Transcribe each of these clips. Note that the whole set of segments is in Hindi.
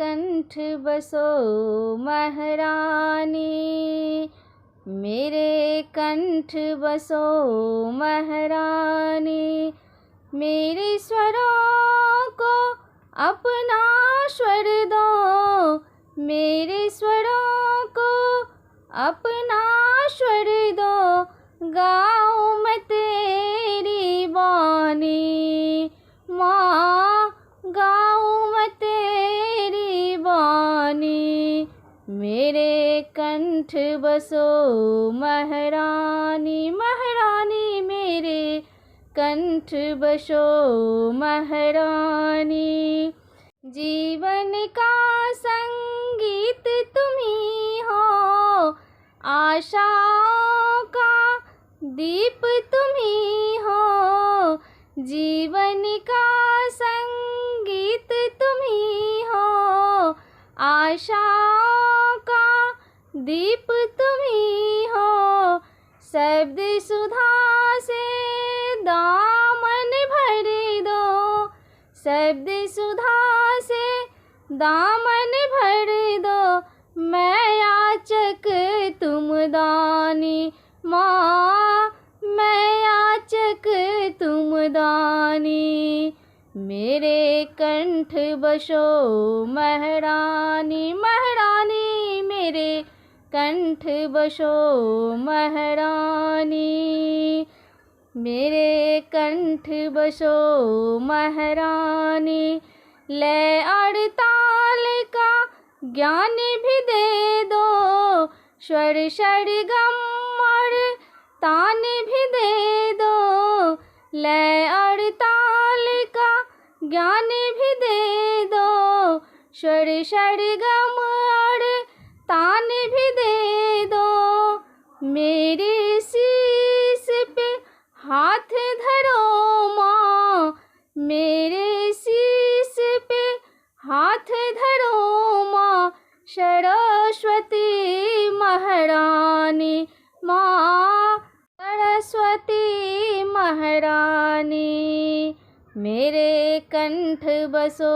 कंठ बसो महारानी, मेरे कंठ बसो महारानी। मेरे स्वरों को अपना स्वर दो, मेरे स्वरों को अपना स्वर दो। गाऊं मैं तेरी बानी माँ, गाऊं मैं तेरी बानी। मेरे कंठ बसो महारानी, महारानी मेरे कंठ बसो महारानी। जीवन का संगीत तुम्ही हो, आशाओं का दीप तुम्ही हो। जीवन का संगीत तुम्ही हो, आशाओं का दीप तुम्ही हो। शब्द सुधा से दामन भर दो, शब्द सुधा से दामन भर दो। मैं याचक तुम दानी माँ, मैं याचक तुम दानी। मेरे कंठ बसो महारानी, महारानी मेरे कंठ बसो महारानी। मेरे कंठ बसो महारानी। लय और ताल का ज्ञान भी दे दो, स्वर सरगम और तान भी दे दो। लय और ताल का ज्ञान भी दे दो, स्वर सरगम और तान भी दे दो। मेरे शीश पे हाथ धरो माँ, मेरे शीश पे हाथ धरो माँ। सरस्वती महारानी माँ, सरस्वती महारानी। मेरे कंठ बसो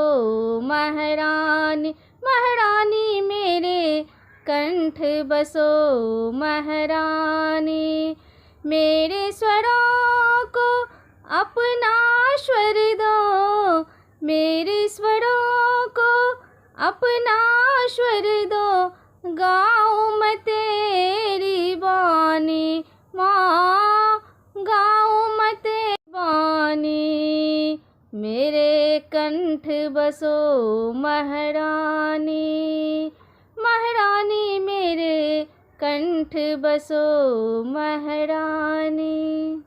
महारानी, महारानी मेरे कंठ बसो महारानी। मेरे स्वरों को अपना स्वर दो, मेरे स्वरों को अपना स्वर दो। गाऊं मैं तेरी बानी माँ, गाऊं मैं तेरी बानी। मेरे कंठ बसो महारानी, महारानी मेरे कंठ बसो महारानी।